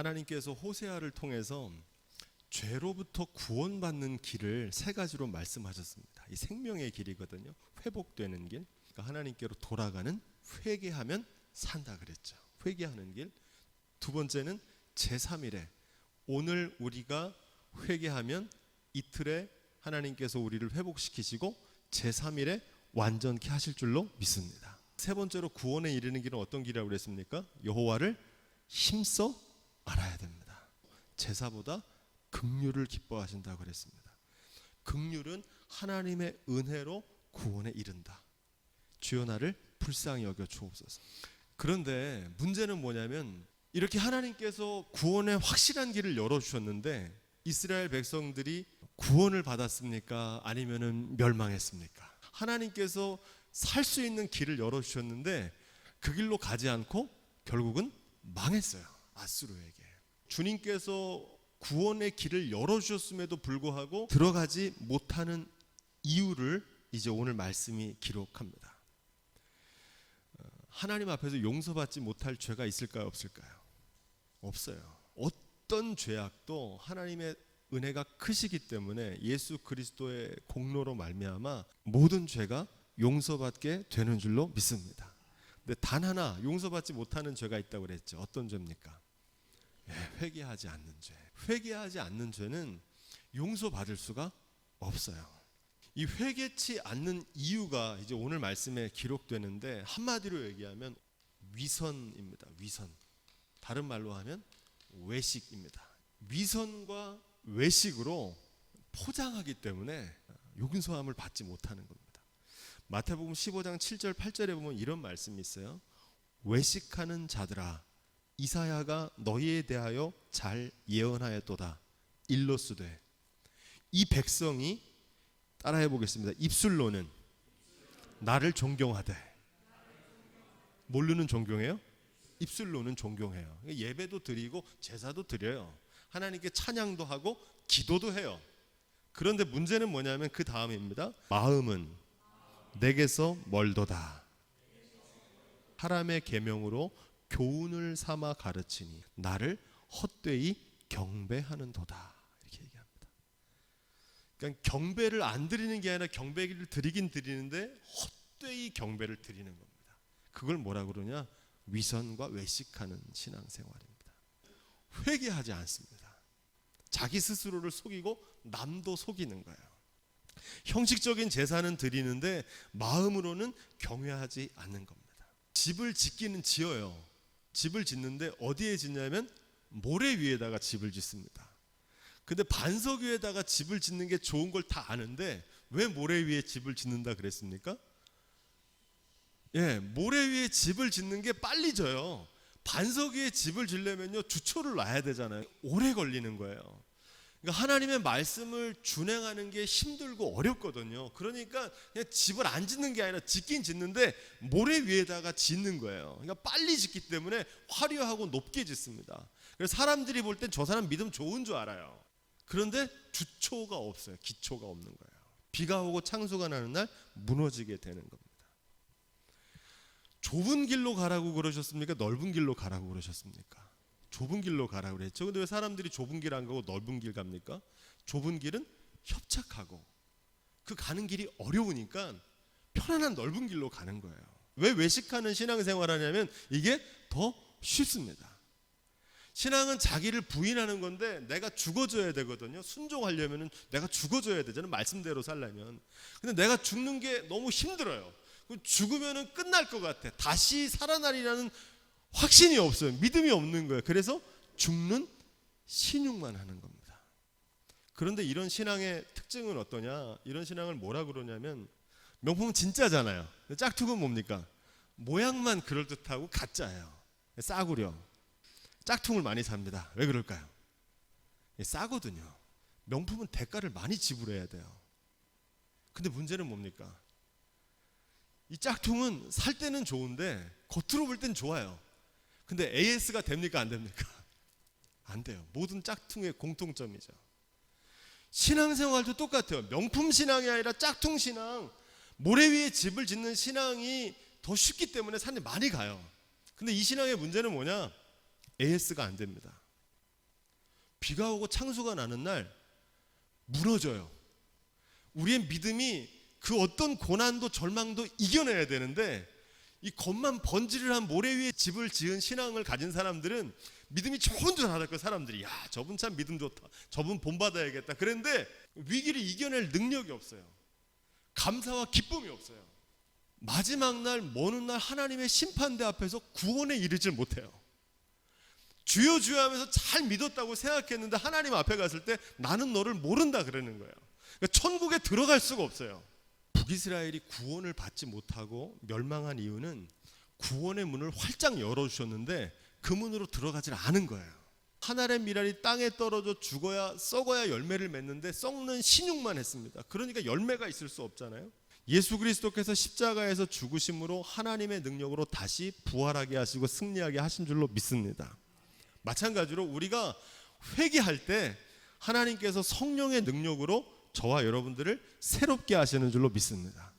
하나님께서 호세아를 통해서 죄로부터 구원받는 길을 세 가지로 말씀하셨습니다. 이 생명의 길이거든요. 회복되는 길, 그러니까 하나님께로 돌아가는, 회개하면 산다 그랬죠. 회개하는 길. 두 번째는 제3일에 오늘 우리가 회개하면 이틀에 하나님께서 우리를 회복시키시고 제3일에 완전케 하실 줄로 믿습니다. 세 번째로 구원에 이르는 길은 어떤 길이라고 그랬습니까? 여호와를 힘써 알아야 됩니다. 제사보다 긍휼을 기뻐하신다고 그랬습니다. 긍휼은 하나님의 은혜로 구원에 이른다. 주여 나를 불쌍히 여겨 주옵소서. 그런데 문제는 뭐냐면 이렇게 하나님께서 구원의 확실한 길을 열어주셨는데 이스라엘 백성들이 구원을 받았습니까? 아니면은 멸망했습니까? 하나님께서 살 수 있는 길을 열어주셨는데 그 길로 가지 않고 결국은 망했어요. 아수르에게. 주님께서 구원의 길을 열어주셨음에도 불구하고 들어가지 못하는 이유를 이제 오늘 말씀이 기록합니다. 하나님 앞에서 용서받지 못할 죄가 있을까요? 없을까요? 없어요. 어떤 죄악도 하나님의 은혜가 크시기 때문에 예수 그리스도의 공로로 말미암아 모든 죄가 용서받게 되는 줄로 믿습니다. 근데 단 하나 용서받지 못하는 죄가 있다고 그랬죠. 어떤 죄입니까? 회개하지 않는 죄. 회개하지 않는 죄는 용서받을 수가 없어요. 이 회개치 않는 이유가 이제 오늘 말씀에 기록되는데 한마디로 얘기하면 위선입니다. 위선. 다른 말로 하면 외식입니다. 위선과 외식으로 포장하기 때문에 용서함을 받지 못하는 겁니다. 마태복음 15장 7절 8절에 보면 이런 말씀이 있어요. 외식하는 자들아 이사야가 너희에 대하여 잘 예언하였도다. 일러스되 이 백성이 따라해 보겠습니다. 입술로는 나를 존경하되 뭘로는 존경해요? 입술로는 존경해요. 예배도 드리고 제사도 드려요. 하나님께 찬양도 하고 기도도 해요. 그런데 문제는 뭐냐면 그 다음입니다. 마음은 내게서 멀도다. 사람의 계명으로 교훈을 삼아 가르치니 나를 헛되이 경배하는도다. 이렇게 얘기합니다. 그러니까 경배를 안 드리는 게 아니라 경배를 드리긴 드리는데 헛되이 경배를 드리는 겁니다. 그걸 뭐라 그러냐? 위선과 외식하는 신앙생활입니다. 회개하지 않습니다. 자기 스스로를 속이고 남도 속이는 거예요. 형식적인 제사는 드리는데 마음으로는 경외하지 않는 겁니다. 집을 짓기는 지어요. 집을 짓는데 어디에 짓냐면 모래 위에다가 집을 짓습니다. 근데 반석 위에다가 집을 짓는 게 좋은 걸 다 아는데 왜 모래 위에 집을 짓는다 그랬습니까? 모래 위에 집을 짓는 게 빨리 져요. 반석 위에 집을 지려면요 주초를 놔야 되잖아요. 오래 걸리는 거예요. 그러니까 하나님의 말씀을 준행하는 게 힘들고 어렵거든요. 그러니까 그냥 집을 안 짓는 게 아니라 짓긴 짓는데 모래 위에다가 짓는 거예요. 그러니까 빨리 짓기 때문에 화려하고 높게 짓습니다. 그래서 사람들이 볼 땐 저 사람 믿음 좋은 줄 알아요. 그런데 주초가 없어요. 기초가 없는 거예요. 비가 오고 창수가 나는 날 무너지게 되는 겁니다. 좁은 길로 가라고 그러셨습니까? 넓은 길로 가라고 그러셨습니까? 좁은 길로 가라고 그랬죠. 근데 왜 사람들이 좁은 길 안 가고 넓은 길 갑니까? 좁은 길은 협착하고 그 가는 길이 어려우니까 편안한 넓은 길로 가는 거예요. 왜 외식하는 신앙생활 하냐면 이게 더 쉽습니다. 신앙은 자기를 부인하는 건데 내가 죽어줘야 되거든요. 순종하려면 내가 죽어줘야 되잖아요. 말씀대로 살려면. 근데 내가 죽는 게 너무 힘들어요. 죽으면 끝날 것 같아. 다시 살아나리라는 확신이 없어요. 믿음이 없는 거예요. 그래서 죽는 신용만 하는 겁니다. 그런데 이런 신앙의 특징은 어떠냐? 이런 신앙을 뭐라 그러냐면 명품은 진짜잖아요. 짝퉁은 뭡니까? 모양만 그럴듯하고 가짜예요. 싸구려. 짝퉁을 많이 삽니다. 왜 그럴까요? 싸거든요. 명품은 대가를 많이 지불해야 돼요. 근데 문제는 뭡니까? 이 짝퉁은 살 때는 좋은데 겉으로 볼 땐 좋아요. 근데 AS가 됩니까? 안 됩니까? 안 돼요. 모든 짝퉁의 공통점이죠. 신앙생활도 똑같아요. 명품 신앙이 아니라 짝퉁 신앙, 모래 위에 집을 짓는 신앙이 더 쉽기 때문에 사람들이 많이 가요. 근데 이 신앙의 문제는 뭐냐? AS가 안 됩니다. 비가 오고 창수가 나는 날 무너져요. 우리의 믿음이 그 어떤 고난도 절망도 이겨내야 되는데, 이 겉만 번지르르한 모래 위에 집을 지은 신앙을 가진 사람들은 믿음이 좋은 줄 알았고, 사람들이 야, 저분 참 믿음 좋다, 저분 본받아야겠다 그랬는데 위기를 이겨낼 능력이 없어요. 감사와 기쁨이 없어요. 마지막 날, 먼 날 하나님의 심판대 앞에서 구원에 이르질 못해요. 주여 주여 하면서 잘 믿었다고 생각했는데 하나님 앞에 갔을 때 나는 너를 모른다 그러는 거예요. 그러니까 천국에 들어갈 수가 없어요. 북이스라엘이 구원을 받지 못하고 멸망한 이유는 구원의 문을 활짝 열어주셨는데 그 문으로 들어가질 않은 거예요. 하늘의 미랄이 땅에 떨어져 죽어야 썩어야 열매를 맺는데 썩는 신육만 했습니다. 그러니까 열매가 있을 수 없잖아요. 예수 그리스도께서 십자가에서 죽으심으로 하나님의 능력으로 다시 부활하게 하시고 승리하게 하신 줄로 믿습니다. 마찬가지로 우리가 회개할 때 하나님께서 성령의 능력으로 저와 여러분들을 새롭게 하시는 줄로 믿습니다.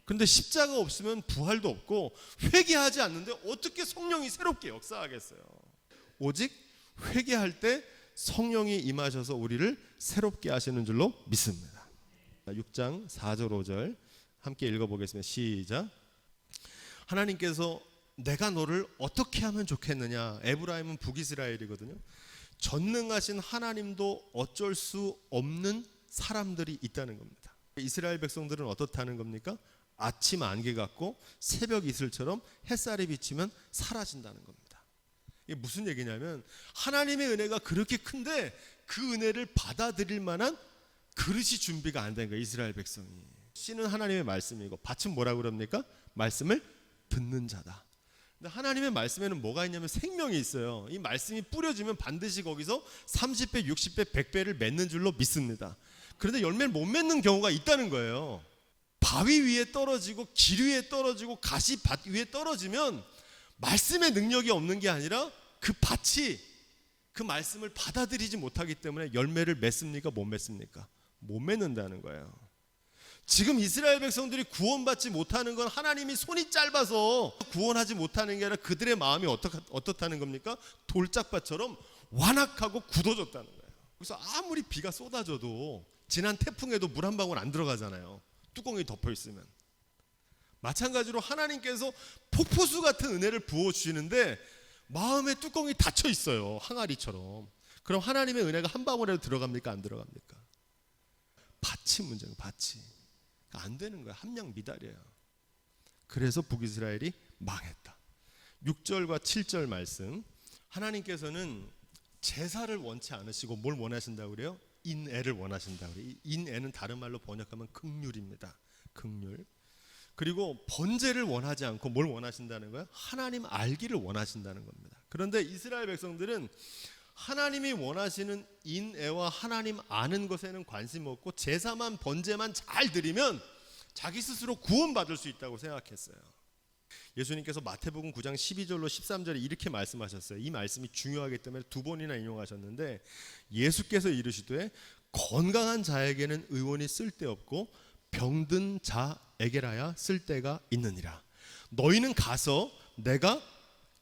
그런데 십자가 없으면 부활도 없고 회개하지 않는데 어떻게 성령이 새롭게 역사하겠어요? 오직 회개할 때 성령이 임하셔서 우리를 새롭게 하시는 줄로 믿습니다. 6장 4절 5절 함께 읽어보겠습니다. 시작. 하나님께서 내가 너를 어떻게 하면 좋겠느냐. 에브라임은 북이스라엘이거든요. 전능하신 하나님도 어쩔 수 없는 사람들이 있다는 겁니다. 이스라엘 백성들은 어떻다는 겁니까? 아침 안개 같고 새벽 이슬처럼 햇살이 비치면 사라진다는 겁니다. 이게 무슨 얘기냐면 하나님의 은혜가 그렇게 큰데 그 은혜를 받아들일 만한 그릇이 준비가 안 된 거예요. 이스라엘 백성이. 씨는 하나님의 말씀이고 밭은 뭐라고 그럽니까? 말씀을 듣는 자다. 근데 하나님의 말씀에는 뭐가 있냐면 생명이 있어요. 이 말씀이 뿌려지면 반드시 거기서 30배, 60배, 100배를 맺는 줄로 믿습니다. 그런데 열매를 못 맺는 경우가 있다는 거예요. 바위 위에 떨어지고 길 위에 떨어지고 가시밭 위에 떨어지면 말씀의 능력이 없는 게 아니라 그 밭이 그 말씀을 받아들이지 못하기 때문에 열매를 맺습니까? 못 맺습니까? 못 맺는다는 거예요. 지금 이스라엘 백성들이 구원받지 못하는 건 하나님이 손이 짧아서 구원하지 못하는 게 아니라 그들의 마음이 어떻다는 겁니까? 돌짝밭처럼 완악하고 굳어졌다는 거예요. 그래서 아무리 비가 쏟아져도 지난 태풍에도 물 한 방울 안 들어가잖아요. 뚜껑이 덮여 있으면. 마찬가지로 하나님께서 폭포수 같은 은혜를 부어주시는데 마음의 뚜껑이 닫혀 있어요. 항아리처럼. 그럼 하나님의 은혜가 한 방울에도 들어갑니까? 안 들어갑니까? 밭이 문제예요. 밭이. 안 되는 거야. 함량 미달이에요. 그래서 북이스라엘이 망했다. 6절과 7절 말씀. 하나님께서는 제사를 원치 않으시고 뭘 원하신다고 그래요? 인애를 원하신다고 그래요. 인애는 다른 말로 번역하면 긍휼입니다. 긍휼. 그리고 번제를 원하지 않고 뭘 원하신다는 거예요? 하나님 알기를 원하신다는 겁니다. 그런데 이스라엘 백성들은 하나님이 원하시는 인애와 하나님 아는 것에는 관심 없고 제사만 번제만 잘 드리면 자기 스스로 구원받을 수 있다고 생각했어요. 예수님께서 마태복음 9장 12절로 13절에 이렇게 말씀하셨어요. 이 말씀이 중요하기 때문에 두 번이나 인용하셨는데 예수께서 이르시되 건강한 자에게는 의원이 쓸데없고 병든 자에게라야 쓸데가 있느니라. 너희는 가서 내가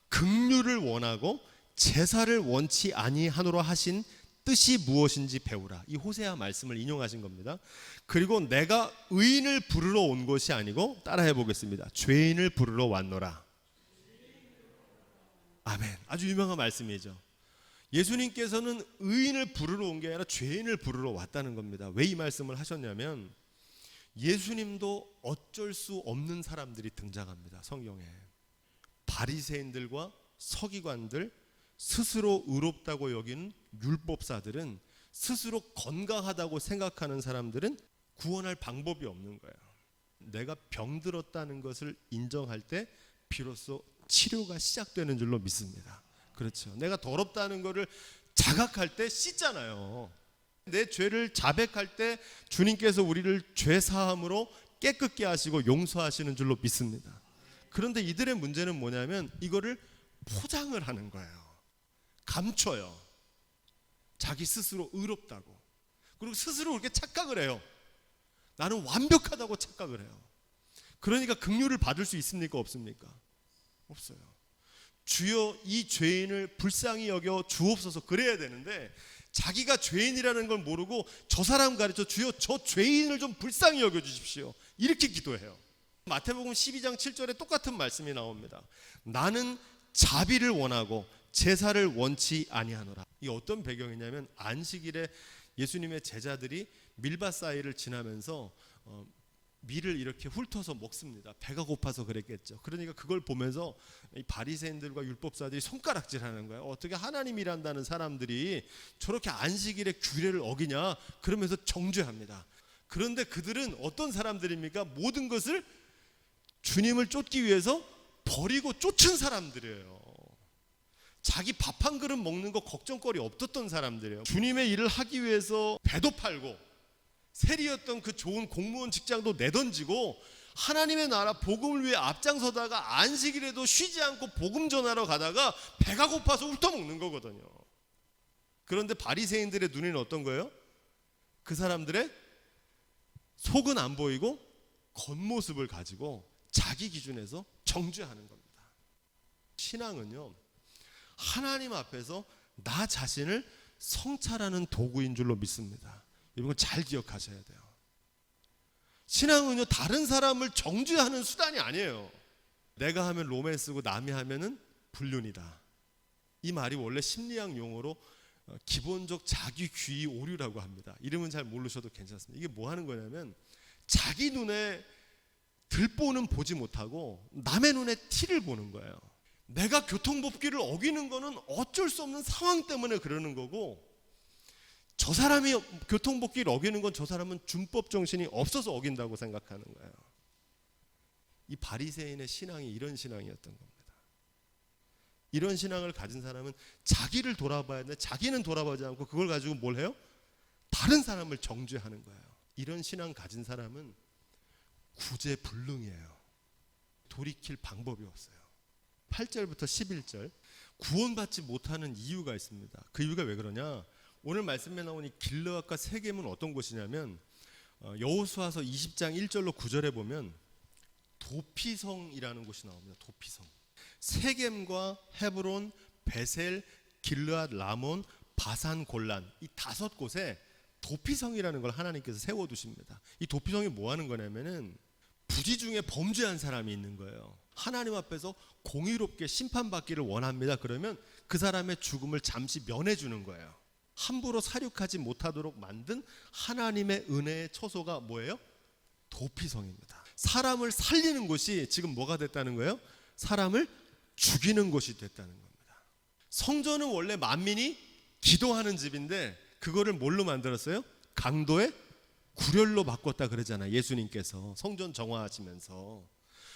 긍휼을 원하고 제사를 원치 아니하노라 하신 뜻이 무엇인지 배우라. 이 호세아 말씀을 인용하신 겁니다. 그리고 내가 의인을 부르러 온 것이 아니고 따라해 보겠습니다. 죄인을 부르러 왔노라. 아멘. 아주 유명한 말씀이죠. 예수님께서는 의인을 부르러 온 게 아니라 죄인을 부르러 왔다는 겁니다. 왜 이 말씀을 하셨냐면 예수님도 어쩔 수 없는 사람들이 등장합니다. 성경에. 바리새인들과 서기관들, 스스로 의롭다고 여기는 율법사들은, 스스로 건강하다고 생각하는 사람들은 구원할 방법이 없는 거예요. 내가 병들었다는 것을 인정할 때 비로소 치료가 시작되는 줄로 믿습니다. 그렇죠. 내가 더럽다는 것을 자각할 때 씻잖아요. 내 죄를 자백할 때 주님께서 우리를 죄 사함으로 깨끗게 하시고 용서하시는 줄로 믿습니다. 그런데 이들의 문제는 뭐냐면 이거를 포장을 하는 거예요. 감춰요. 자기 스스로 의롭다고. 그리고 스스로 그렇게 착각을 해요. 나는 완벽하다고 착각을 해요. 그러니까 긍휼을 받을 수 있습니까? 없습니까? 없어요. 주여 이 죄인을 불쌍히 여겨 주옵소서 그래야 되는데 자기가 죄인이라는 걸 모르고 저 사람 가르쳐 주여 저 죄인을 좀 불쌍히 여겨주십시오. 이렇게 기도해요. 마태복음 12장 7절에 똑같은 말씀이 나옵니다. 나는 자비를 원하고 제사를 원치 아니하노라. 이게 어떤 배경이냐면 안식일에 예수님의 제자들이 밀밭 사이를 지나면서 밀을 이렇게 훑어서 먹습니다. 배가 고파서 그랬겠죠. 그러니까 그걸 보면서 이 바리새인들과 율법사들이 손가락질하는 거예요. 어떻게 하나님 일한다는 사람들이 저렇게 안식일의 규례를 어기냐 그러면서 정죄합니다. 그런데 그들은 어떤 사람들입니까? 모든 것을 주님을 쫓기 위해서 버리고 쫓은 사람들이에요. 자기 밥 한 그릇 먹는 거 걱정거리 없었던 사람들이에요. 주님의 일을 하기 위해서 배도 팔고 세리였던 그 좋은 공무원 직장도 내던지고 하나님의 나라 복음을 위해 앞장서다가 안식일에도 쉬지 않고 복음 전하러 가다가 배가 고파서 훑어먹는 거거든요. 그런데 바리새인들의 눈에는 어떤 거예요? 그 사람들의 속은 안 보이고 겉모습을 가지고 자기 기준에서 정죄하는 겁니다. 신앙은요, 하나님 앞에서 나 자신을 성찰하는 도구인 줄로 믿습니다. 이건 잘 기억하셔야 돼요. 신앙은요, 다른 사람을 정죄하는 수단이 아니에요. 내가 하면 로맨스고 남이 하면은 불륜이다. 이 말이 원래 심리학 용어로 기본적 자기 귀의 오류라고 합니다. 이름은 잘 모르셔도 괜찮습니다. 이게 뭐 하는 거냐면 자기 눈에 들보는 보지 못하고 남의 눈에 티를 보는 거예요. 내가 교통법규를 어기는 거는 어쩔 수 없는 상황 때문에 그러는 거고, 저 사람이 교통법규를 어기는 건 저 사람은 준법 정신이 없어서 어긴다고 생각하는 거예요. 이 바리새인의 신앙이 이런 신앙이었던 겁니다. 이런 신앙을 가진 사람은 자기를 돌아봐야 되는데 자기는 돌아보지 않고 그걸 가지고 뭘 해요? 다른 사람을 정죄하는 거예요. 이런 신앙 가진 사람은 구제불능이에요. 돌이킬 방법이 없어요. 8절부터 11절, 구원받지 못하는 이유가 있습니다. 그 이유가 왜 그러냐? 오늘 말씀에 나온 이 길르앗과 세겜은 어떤 곳이냐면 여호수아서 20장 1절로 9절에 보면 도피성이라는 곳이 나옵니다. 도피성. 세겜과 헤브론, 베셀, 길르앗, 라몬, 바산, 골란, 이 5곳에 도피성이라는 걸 하나님께서 세워두십니다. 이 도피성이 뭐 하는 거냐면은 부지 중에 범죄한 사람이 있는 거예요. 하나님 앞에서 공의롭게 심판받기를 원합니다. 그러면 그 사람의 죽음을 잠시 면해주는 거예요. 함부로 사륙하지 못하도록 만든 하나님의 은혜의 처소가 뭐예요? 도피성입니다. 사람을 살리는 곳이 지금 뭐가 됐다는 거예요? 사람을 죽이는 곳이 됐다는 겁니다. 성전은 원래 만민이 기도하는 집인데 그거를 뭘로 만들었어요? 강도의 구렬로 바꿨다 그러잖아요. 예수님께서 성전 정화하시면서.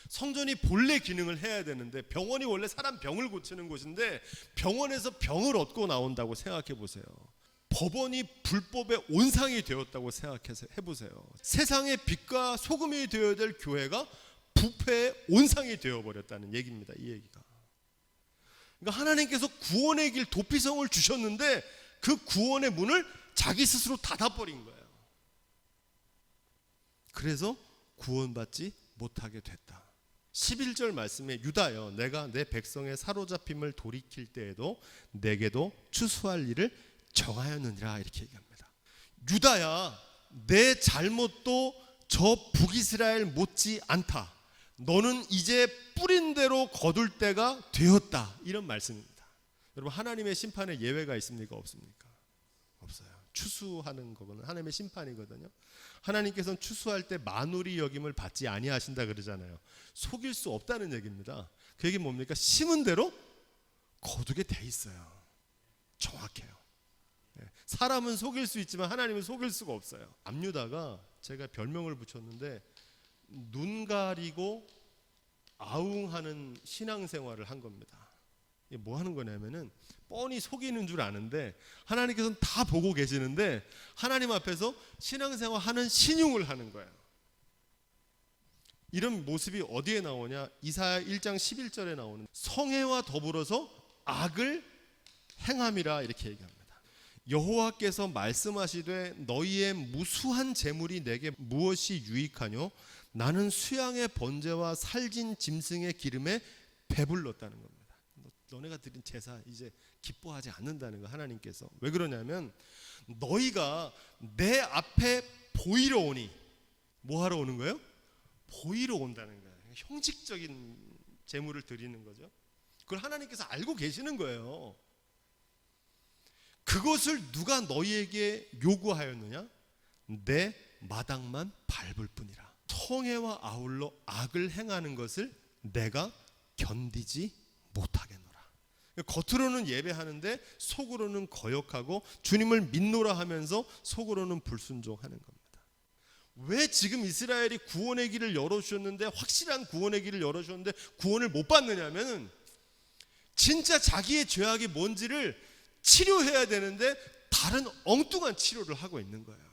성전이 본래 기능을 해야 되는데, 병원이 원래 사람 병을 고치는 곳인데 병원에서 병을 얻고 나온다고 생각해 보세요. 법원이 불법의 온상이 되었다고 생각해서 해보세요. 세상의 빛과 소금이 되어야 될 교회가 부패의 온상이 되어버렸다는 얘기입니다. 이 얘기가. 그러니까 하나님께서 구원의 길 도피성을 주셨는데 그 구원의 문을 자기 스스로 닫아버린 거예요. 그래서 구원받지 못하게 됐다. 11절 말씀에 유다여 내가 내 백성의 사로잡힘을 돌이킬 때에도 내게도 추수할 일을 정하였느니라, 이렇게 얘기합니다. 유다야, 내 잘못도 저 북이스라엘 못지 않다. 너는 이제 뿌린 대로 거둘 때가 되었다. 이런 말씀입니다. 여러분, 하나님의 심판에 예외가 있습니까? 없습니까? 없어요. 추수하는 거는 하나님의 심판이거든요. 하나님께서는 추수할 때 만우리 여김을 받지 아니하신다 그러잖아요. 속일 수 없다는 얘기입니다. 그 얘기 뭡니까? 심은 대로 거두게 돼 있어요. 정확해요. 사람은 속일 수 있지만 하나님은 속일 수가 없어요. 암유다가 제가 별명을 붙였는데 눈 가리고 아웅하는 신앙생활을 한 겁니다. 이게 뭐 하는 거냐면은 뻔히 속이는 줄 아는데 하나님께서는 다 보고 계시는데 하나님 앞에서 신앙생활 하는 신용을 하는 거예요. 이런 모습이 어디에 나오냐? 이사야 1장 11절에 나오는 성애와 더불어서 악을 행함이라, 이렇게 얘기합니다. 여호와께서 말씀하시되 너희의 무수한 재물이 내게 무엇이 유익하뇨? 나는 수양의 번제와 살진 짐승의 기름에 배불렀다는 겁니다. 너네가 드린 제사 이제 기뻐하지 않는다는 거. 하나님께서 왜 그러냐면 너희가 내 앞에 보이러 오니, 뭐 하러 오는 거예요? 보이러 온다는 거예요. 형식적인 제물을 드리는 거죠. 그걸 하나님께서 알고 계시는 거예요. 그것을 누가 너희에게 요구하였느냐? 내 마당만 밟을 뿐이라. 성회와 아울러 악을 행하는 것을 내가 견디지 못하겠노라. 겉으로는 예배하는데 속으로는 거역하고 주님을 믿노라 하면서 속으로는 불순종하는 겁니다. 왜 지금 이스라엘이 구원의 길을 열어주셨는데, 확실한 구원의 길을 열어주셨는데 구원을 못 받느냐면, 진짜 자기의 죄악이 뭔지를 치료해야 되는데 다른 엉뚱한 치료를 하고 있는 거예요.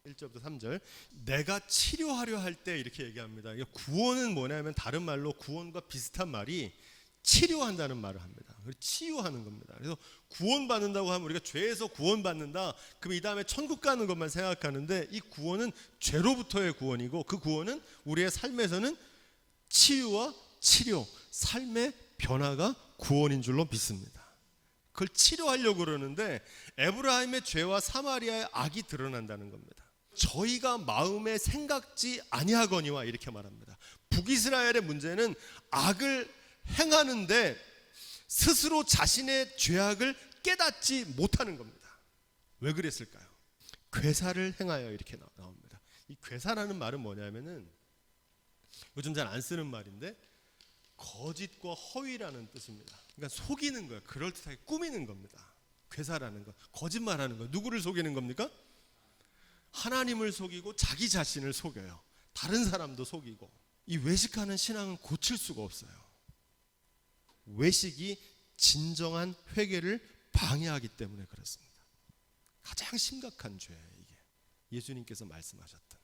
1절부터 3절, 내가 치료하려 할 때 이렇게 얘기합니다. 구원은 뭐냐면 다른 말로 구원과 비슷한 말이 치료한다는 말을 합니다. 치유하는 겁니다. 그래서 구원받는다고 하면 우리가 죄에서 구원받는다, 그럼 이 다음에 천국 가는 것만 생각하는데, 이 구원은 죄로부터의 구원이고, 그 구원은 우리의 삶에서는 치유와 치료, 삶의 변화가 구원인 줄로 믿습니다. 그걸 치료하려고 그러는데 에브라임의 죄와 사마리아의 악이 드러난다는 겁니다. 저희가 마음에 생각지 아니하거니와 이렇게 말합니다. 북이스라엘의 문제는 악을 행하는데 스스로 자신의 죄악을 깨닫지 못하는 겁니다. 왜 그랬을까요? 괴사를 행하여 이렇게 나옵니다. 이 괴사라는 말은 뭐냐면은 요즘 잘 안 쓰는 말인데 거짓과 허위라는 뜻입니다. 그러니까 속이는 거예요. 그럴듯하게 꾸미는 겁니다. 괴사라는 거, 거짓말하는 거. 누구를 속이는 겁니까? 하나님을 속이고 자기 자신을 속여요. 다른 사람도 속이고. 이 외식하는 신앙은 고칠 수가 없어요. 외식이 진정한 회개를 방해하기 때문에 그렇습니다. 가장 심각한 죄예요, 이게. 예수님께서 말씀하셨던.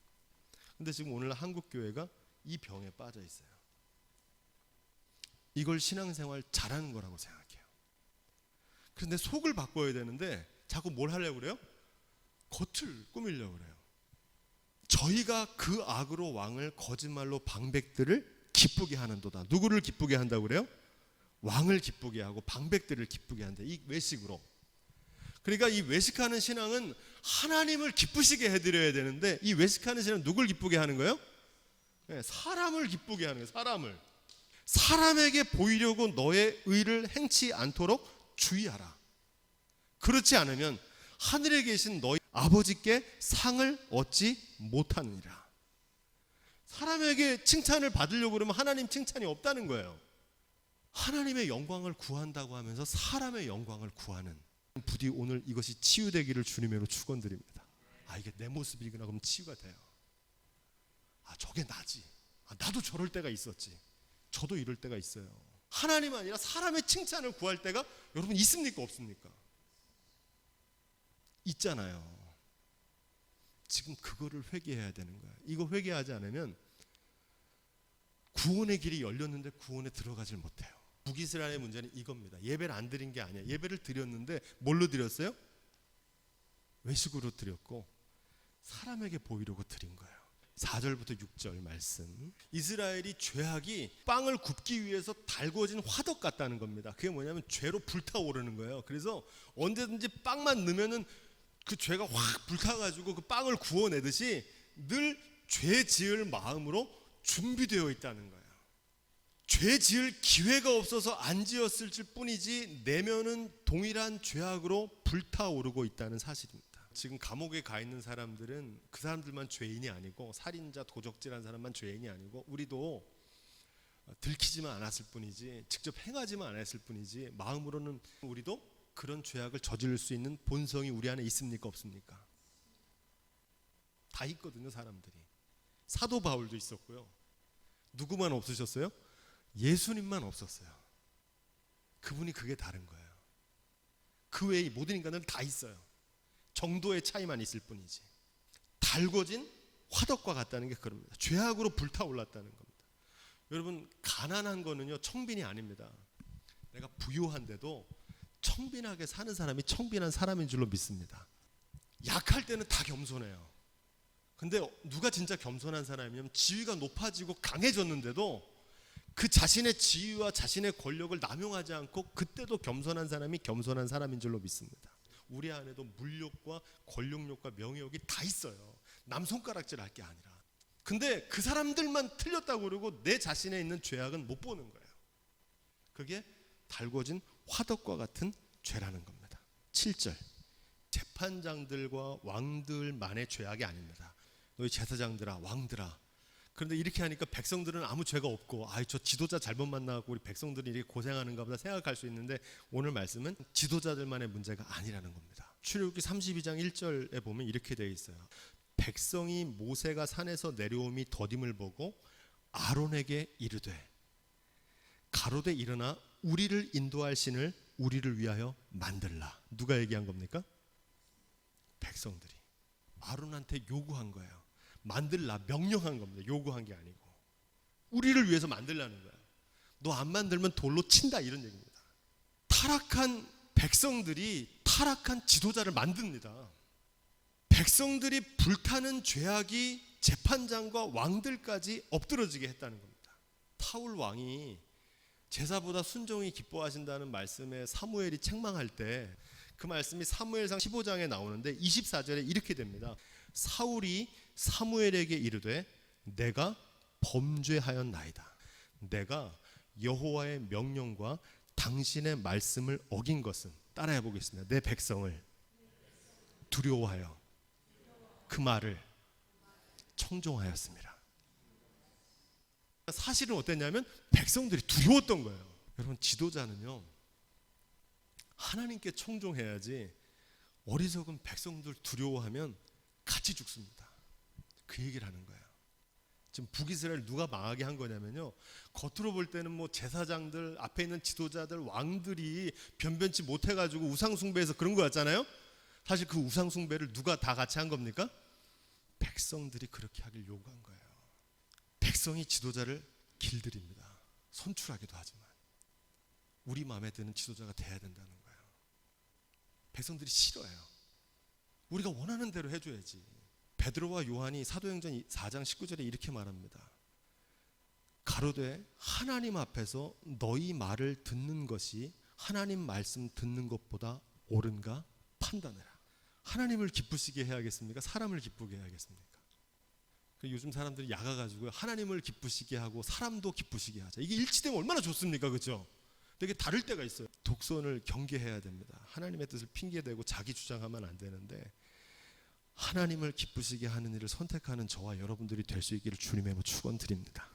근데 지금 오늘 한국 교회가 이 병에 빠져 있어요. 이걸 신앙생활 잘하는 거라고 생각해요. 그런데 속을 바꿔야 되는데 자꾸 뭘 하려고 그래요? 겉을 꾸미려고 그래요. 저희가 그 악으로 왕을 거짓말로 방백들을 기쁘게 하는도다. 누구를 기쁘게 한다고 그래요? 왕을 기쁘게 하고 방백들을 기쁘게 한다. 이 외식으로. 그러니까 이 외식하는 신앙은 하나님을 기쁘시게 해드려야 되는데, 이 외식하는 신앙은 누굴 기쁘게 하는 거예요? 네, 사람을 기쁘게 하는 거예요. 사람에게 보이려고 너의 의를 행치 않도록 주의하라. 그렇지 않으면 하늘에 계신 너희 아버지께 상을 얻지 못하느니라. 사람에게 칭찬을 받으려고 그러면 하나님 칭찬이 없다는 거예요. 하나님의 영광을 구한다고 하면서 사람의 영광을 구하는, 부디 오늘 이것이 치유되기를 주님으로 축원드립니다. 이게 내 모습이구나. 그럼 치유가 돼요. 저게 나지. 나도 저럴 때가 있었지. 저도 이럴 때가 있어요. 하나님 아니라 사람의 칭찬을 구할 때가 여러분 있습니까? 없습니까? 있잖아요. 지금 그거를 회개해야 되는 거예요. 이거 회개하지 않으면 구원의 길이 열렸는데 구원에 들어가질 못해요. 북이스라엘의 문제는 이겁니다. 예배를 안 드린 게 아니에요. 예배를 드렸는데 뭘로 드렸어요? 외식으로 드렸고 사람에게 보이려고 드린 거예요. 4절부터 6절 말씀. 이스라엘이 죄악이 빵을 굽기 위해서 달궈진 화덕 같다는 겁니다. 그게 뭐냐면 죄로 불타오르는 거예요. 그래서 언제든지 빵만 넣으면은 그 죄가 확 불타가지고 그 빵을 구워내듯이 늘 죄 지을 마음으로 준비되어 있다는 거예요. 죄 지을 기회가 없어서 안 지었을 뿐이지 내면은 동일한 죄악으로 불타오르고 있다는 사실입니다. 지금 감옥에 가 있는 사람들은 그 사람들만 죄인이 아니고 살인자, 도적질한 사람만 죄인이 아니고 우리도 들키지만 않았을 뿐이지, 직접 행하지만 않았을 뿐이지, 마음으로는 우리도 그런 죄악을 저지를 수 있는 본성이 우리 안에 있습니까? 없습니까? 다 있거든요. 사람들이. 사도 바울도 있었고요. 누구만 없으셨어요? 예수님만 없었어요. 그분이 그게 다른 거예요. 그 외에 모든 인간들은 다 있어요. 정도의 차이만 있을 뿐이지. 달궈진 화덕과 같다는 게 그럽니다. 죄악으로 불타올랐다는 겁니다. 여러분, 가난한 거는요 청빈이 아닙니다. 내가 부유한데도 청빈하게 사는 사람이 청빈한 사람인 줄로 믿습니다. 약할 때는 다 겸손해요. 근데 누가 진짜 겸손한 사람이냐면 지위가 높아지고 강해졌는데도 그 자신의 지위와 자신의 권력을 남용하지 않고 그때도 겸손한 사람이 겸손한 사람인 줄로 믿습니다. 우리 안에도 물욕과 권력욕과 명예욕이 다 있어요. 남 손가락질 할 게 아니라. 근데 그 사람들만 틀렸다고 그러고 내 자신에 있는 죄악은 못 보는 거예요. 그게 달궈진 화덕과 같은 죄라는 겁니다. 7절, 재판장들과 왕들만의 죄악이 아닙니다. 너희 제사장들아, 왕들아. 그런데 이렇게 하니까 백성들은 아무 죄가 없고 저 지도자 잘못 만나고 우리 백성들이 이렇게 고생하는가 보다 생각할 수 있는데, 오늘 말씀은 지도자들만의 문제가 아니라는 겁니다. 출애굽기 32장 1절에 보면 이렇게 되어 있어요. 백성이 모세가 산에서 내려옴이 더딤을 보고 아론에게 이르되 가로되 일어나 우리를 인도할 신을 우리를 위하여 만들라. 누가 얘기한 겁니까? 백성들이 아론한테 요구한 거예요. 만들라, 명령한 겁니다. 요구한 게 아니고 우리를 위해서 만들라는 거예요. 너 안 만들면 돌로 친다, 이런 얘기입니다. 타락한 백성들이 타락한 지도자를 만듭니다. 백성들이 불타는 죄악이 재판장과 왕들까지 엎드러지게 했다는 겁니다. 사울 왕이 제사보다 순종이 기뻐하신다는 말씀에 사무엘이 책망할 때 그 말씀이 사무엘상 15장에 나오는데 24절에 이렇게 됩니다. 사울이 사무엘에게 이르되 내가 범죄하였나이다. 내가 여호와의 명령과 당신의 말씀을 어긴 것은, 따라해 보겠습니다. 내 백성을 두려워하여 그 말을 청종하였습니다. 사실은 어땠냐면 백성들이 두려웠던 거예요. 여러분, 지도자는요 하나님께 청종해야지 어리석은 백성들 두려워하면 같이 죽습니다. 그 얘기를 하는 거예요. 지금 북이스라엘 누가 망하게 한 거냐면요, 겉으로 볼 때는 뭐 제사장들, 앞에 있는 지도자들, 왕들이 변변치 못해가지고 우상숭배해서 그런 거 같잖아요. 사실 그 우상숭배를 누가 다 같이 한 겁니까? 백성들이 그렇게 하길 요구한 거예요. 백성이 지도자를 길들입니다. 선출하기도 하지만 우리 마음에 드는 지도자가 돼야 된다는 거예요. 백성들이 싫어요. 우리가 원하는 대로 해줘야지. 베드로와 요한이 사도행전 4장 19절에 이렇게 말합니다. 가로되 하나님 앞에서 너희 말을 듣는 것이 하나님 말씀 듣는 것보다 옳은가 판단해라. 하나님을 기쁘시게 해야겠습니까? 사람을 기쁘게 해야겠습니까? 요즘 사람들이 야가가지고 하나님을 기쁘시게 하고 사람도 기쁘시게 하자. 이게 일치되면 얼마나 좋습니까? 그렇죠? 되게 다를 때가 있어요. 독선을 경계해야 됩니다. 하나님의 뜻을 핑계대고 자기 주장하면 안 되는데, 하나님을 기쁘시게 하는 일을 선택하는 저와 여러분들이 될 수 있기를 주님의 축원드립니다.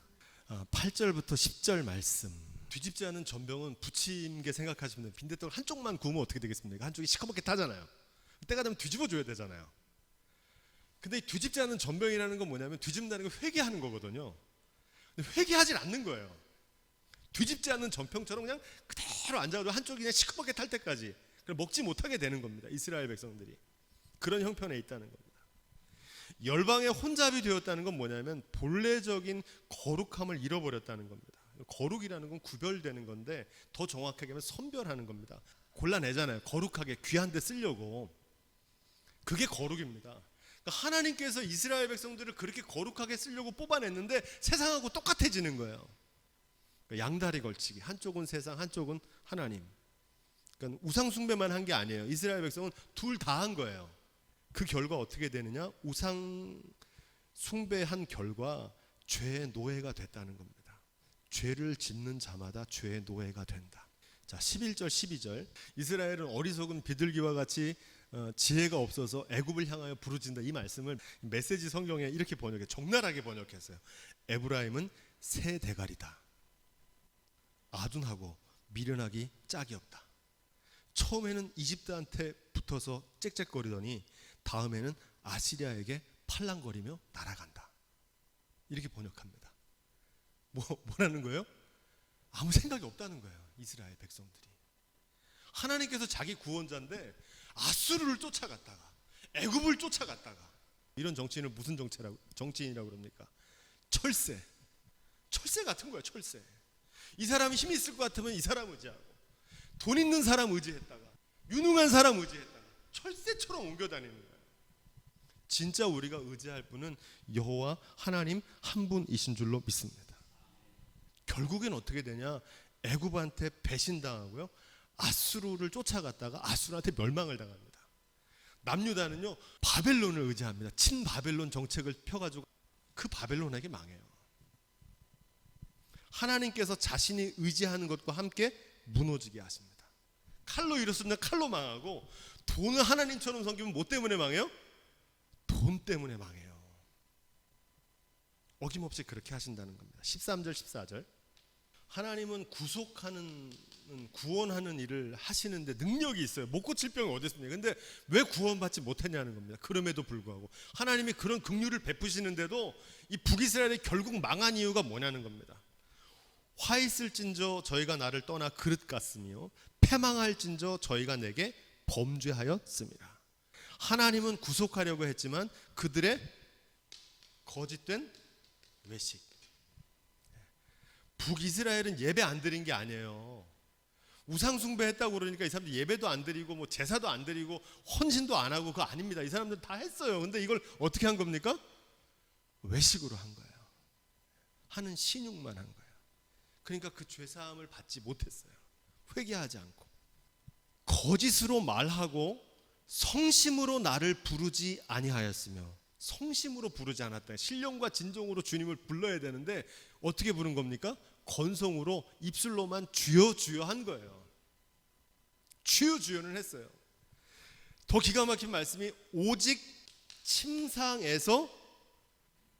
8절부터 10절 말씀. 뒤집지 않은 전병은 부침개 생각하시면 돼요. 빈대떡을 한쪽만 구우면 어떻게 되겠습니까? 한쪽이 시커멓게 타잖아요. 때가 되면 뒤집어줘야 되잖아요. 근데 이 뒤집지 않은 전병이라는 건 뭐냐면, 뒤집는다는 건 회개하는 거거든요. 근데 회개하진 않는 거예요. 뒤집지 않는 전병처럼 그냥 그대로 앉아도 한쪽이 그냥 시커멓게 탈 때까지 먹지 못하게 되는 겁니다. 이스라엘 백성들이 그런 형편에 있다는 겁니다. 열방의 혼잡이 되었다는 건 뭐냐면 본래적인 거룩함을 잃어버렸다는 겁니다. 거룩이라는 건 구별되는 건데, 더 정확하게 하면 선별하는 겁니다. 골라내잖아요. 거룩하게 귀한 데 쓰려고. 그게 거룩입니다. 그러니까 하나님께서 이스라엘 백성들을 그렇게 거룩하게 쓰려고 뽑아냈는데 세상하고 똑같아지는 거예요. 그러니까 양다리 걸치기. 한쪽은 세상, 한쪽은 하나님. 그러니까 우상 숭배만 한 게 아니에요. 이스라엘 백성은 둘 다 한 거예요. 그 결과 어떻게 되느냐? 우상 숭배한 결과 죄의 노예가 됐다는 겁니다. 죄를 짓는 자마다 죄의 노예가 된다. 자, 11절 12절. 이스라엘은 어리석은 비둘기와 같이 지혜가 없어서 애굽을 향하여 부르짖는다. 이 말씀을 메시지 성경에 이렇게 번역해, 적나라하게 번역했어요. 에브라임은 새 대가리다. 아둔하고 미련하기 짝이 없다. 처음에는 이집트한테 붙어서 짹짹거리더니 다음에는 아시리아에게 팔랑거리며 날아간다. 이렇게 번역합니다. 뭐라는 거예요? 아무 생각이 없다는 거예요. 이스라엘 백성들이. 하나님께서 자기 구원자인데 아수르를 쫓아갔다가 애굽을 쫓아갔다가, 이런 정치인을 무슨 정치인이라고 그럽니까? 철새 같은 거예요. 철새. 이 사람이 힘이 있을 것 같으면 이 사람 의지하고, 돈 있는 사람 의지했다가, 유능한 사람 의지했다가 철새처럼 옮겨다니는 거예요. 진짜 우리가 의지할 분은 여호와 하나님 한 분이신 줄로 믿습니다. 결국엔 어떻게 되냐? 애굽한테 배신당하고요, 아수르를 쫓아갔다가 아수르한테 멸망을 당합니다. 남유다는요 바벨론을 의지합니다. 친바벨론 정책을 펴가지고 그 바벨론에게 망해요. 하나님께서 자신이 의지하는 것과 함께 무너지게 하십니다. 칼로 일었으면 칼로 망하고, 돈을 하나님처럼 섬기면 뭐 때문에 망해요? 돈 때문에 망해요. 어김없이 그렇게 하신다는 겁니다. 13절 14절. 하나님은 구원하는 일을 하시는데 능력이 있어요. 못 고칠 병이 어디 있습니까? 근데 왜 구원받지 못했냐는 겁니다. 그럼에도 불구하고 하나님이 그런 긍휼을 베푸시는데도 이 북이스라엘이 결국 망한 이유가 뭐냐는 겁니다. 화 있을진저 저희가 나를 떠나 그릇 같으며 패망할진저 저희가 내게 범죄하였습니다. 하나님은 구속하려고 했지만 그들의 거짓된 외식. 북이스라엘은 예배 안 드린 게 아니에요. 우상 숭배했다고 그러니까 이 사람들 예배도 안 드리고 뭐 제사도 안 드리고 헌신도 안 하고, 그거 아닙니다. 이 사람들 다 했어요. 근데 이걸 어떻게 한 겁니까? 외식으로 한 거예요. 하는 신용만 한 거예요. 그러니까 그 죄사함을 받지 못했어요. 회개하지 않고 거짓으로 말하고 성심으로 나를 부르지 아니하였으며. 성심으로 부르지 않았다. 신령과 진정으로 주님을 불러야 되는데 어떻게 부른 겁니까? 건성으로 입술로만 주여 주여 한 거예요. 주여 주여는 했어요. 더 기가 막힌 말씀이 오직 침상에서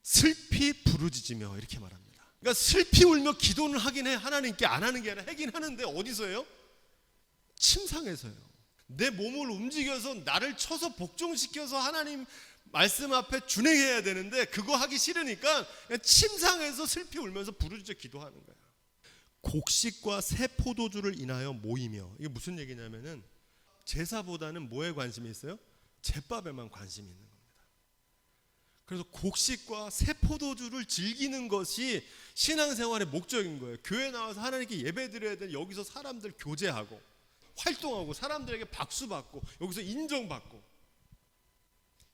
슬피 부르짖으며 이렇게 말합니다. 그러니까 슬피 울며 기도는 하긴 해. 하나님께 안 하는 게 아니라 하긴 하는데 어디서요? 침상에서요. 내 몸을 움직여서 나를 쳐서 복종시켜서 하나님 말씀 앞에 준행해야 되는데 그거 하기 싫으니까 그냥 침상에서 슬피 울면서 부르짖어 기도하는 거예요. 곡식과 새 포도주를 인하여 모이며. 이게 무슨 얘기냐면은 제사보다는 뭐에 관심이 있어요? 제밥에만 관심이 있는 겁니다. 그래서 곡식과 새 포도주를 즐기는 것이 신앙생활의 목적인 거예요. 교회 나와서 하나님께 예배드려야 되는, 여기서 사람들 교제하고 활동하고 사람들에게 박수받고 여기서 인정받고,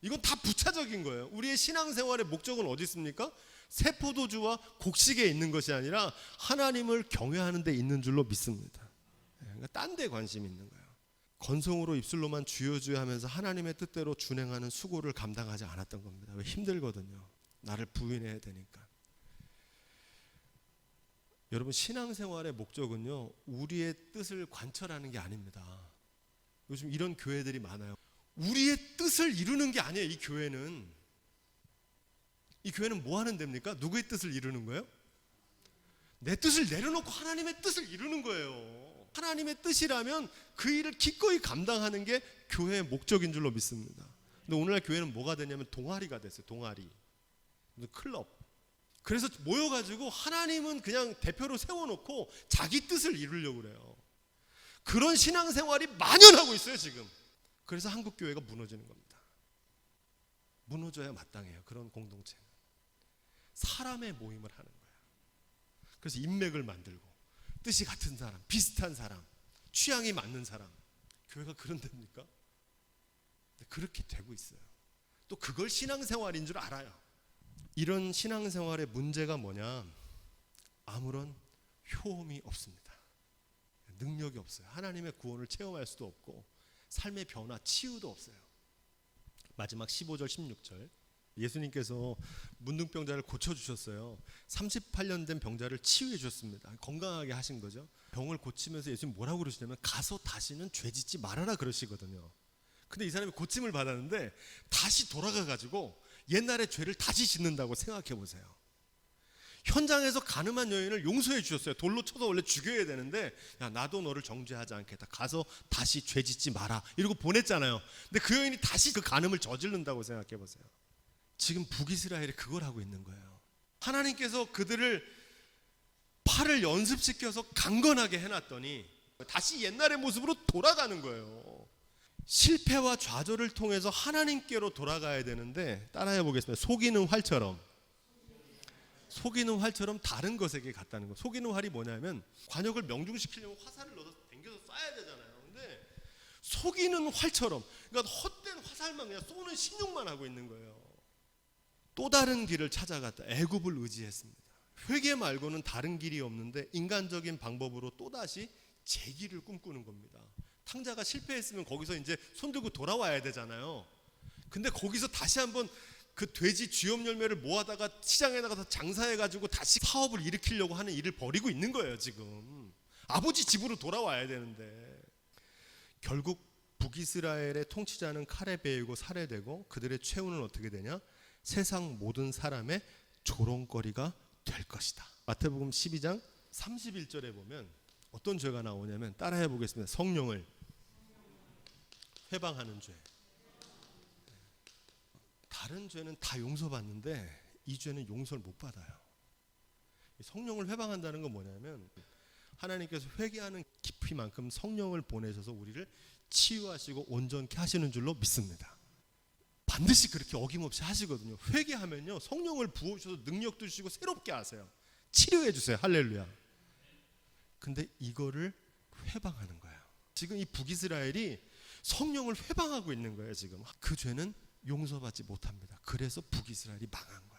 이건 다 부차적인 거예요. 우리의 신앙생활의 목적은 어디 있습니까? 새 포도주와 곡식에 있는 것이 아니라 하나님을 경외하는 데 있는 줄로 믿습니다. 그러니까 딴 데 관심이 있는 거예요. 건성으로 입술로만 주여 주여 하면서 하나님의 뜻대로 준행하는 수고를 감당하지 않았던 겁니다. 왜? 힘들거든요. 나를 부인해야 되니까. 여러분, 신앙생활의 목적은요, 우리의 뜻을 관철하는 게 아닙니다. 요즘 이런 교회들이 많아요. 우리의 뜻을 이루는 게 아니에요. 이 교회는 뭐 하는 데입니까? 누구의 뜻을 이루는 거예요? 내 뜻을 내려놓고 하나님의 뜻을 이루는 거예요. 하나님의 뜻이라면 그 일을 기꺼이 감당하는 게 교회의 목적인 줄로 믿습니다. 근데 오늘날 교회는 뭐가 되냐면 동아리가 됐어요. 동아리, 클럽. 그래서 모여가지고 하나님은 그냥 대표로 세워놓고 자기 뜻을 이루려고 그래요. 그런 신앙생활이 만연하고 있어요 지금. 그래서 한국 교회가 무너지는 겁니다. 무너져야 마땅해요. 그런 공동체는 사람의 모임을 하는 거예요. 그래서 인맥을 만들고 뜻이 같은 사람, 비슷한 사람, 취향이 맞는 사람. 교회가 그런 데입니까? 그렇게 되고 있어요. 또 그걸 신앙생활인 줄 알아요. 이런 신앙생활의 문제가 뭐냐? 아무런 효험이 없습니다. 능력이 없어요. 하나님의 구원을 체험할 수도 없고 삶의 변화, 치유도 없어요. 마지막 15절 16절. 예수님께서 문둥병자를 고쳐주셨어요. 38년 된 병자를 치유해 주셨습니다. 건강하게 하신 거죠. 병을 고치면서 예수님 뭐라고 그러시냐면 가서 다시는 죄 짓지 말아라 그러시거든요. 근데 이 사람이 고침을 받았는데 다시 돌아가가지고 옛날의 죄를 다시 짓는다고 생각해 보세요. 현장에서 가늠한 여인을 용서해 주셨어요. 돌로 쳐서 원래 죽여야 되는데, 야, 나도 너를 정죄하지 않겠다. 가서 다시 죄 짓지 마라. 이러고 보냈잖아요. 근데 그 여인이 다시 그 간음을 저지른다고 생각해 보세요. 지금 북이스라엘이 그걸 하고 있는 거예요. 하나님께서 그들을 팔을 연습시켜서 강건하게 해놨더니 다시 옛날의 모습으로 돌아가는 거예요. 실패와 좌절을 통해서 하나님께로 돌아가야 되는데, 따라해 보겠습니다. 속이는 활처럼 다른 것에게 갔다는 거. 속이는 활이 뭐냐면 관역을 명중시키려면 화살을 넣어서 당겨서 쏴야 되잖아요. 근데 속이는 활처럼, 그러니까 헛된 화살만 그냥 쏘는 신용만 하고 있는 거예요. 또 다른 길을 찾아갔다. 애굽을 의지했습니다. 회개 말고는 다른 길이 없는데 인간적인 방법으로 또다시 재기를 꿈꾸는 겁니다. 탕자가 실패했으면 거기서 이제 손 들고 돌아와야 되잖아요. 근데 거기서 다시 한번 그 돼지 쥐염 열매를 모아다가 시장에 나가서 장사해가지고 다시 사업을 일으키려고 하는 일을 벌이고 있는 거예요. 지금 아버지 집으로 돌아와야 되는데, 결국 북이스라엘의 통치자는 칼에 베이고 살해되고 그들의 최후는 어떻게 되냐? 세상 모든 사람의 조롱거리가 될 것이다. 마태복음 12장 31절에 보면 어떤 죄가 나오냐면, 따라해 보겠습니다. 성령을 회방하는 죄. 다른 죄는 다 용서받는데 이 죄는 용서를 못 받아요. 성령을 회방한다는 건 뭐냐면, 하나님께서 회개하는 깊이만큼 성령을 보내셔서 우리를 치유하시고 온전케 하시는 줄로 믿습니다. 반드시 그렇게 어김없이 하시거든요. 회개하면요, 성령을 부어주셔서 능력도 주시고 새롭게 하세요. 치료해 주세요. 할렐루야. 근데 이거를 회방하는 거예요. 지금 이 북이스라엘이 성령을 회방하고 있는 거예요. 지금 그 죄는 용서받지 못합니다. 그래서 북이스라엘이 망한 거예요.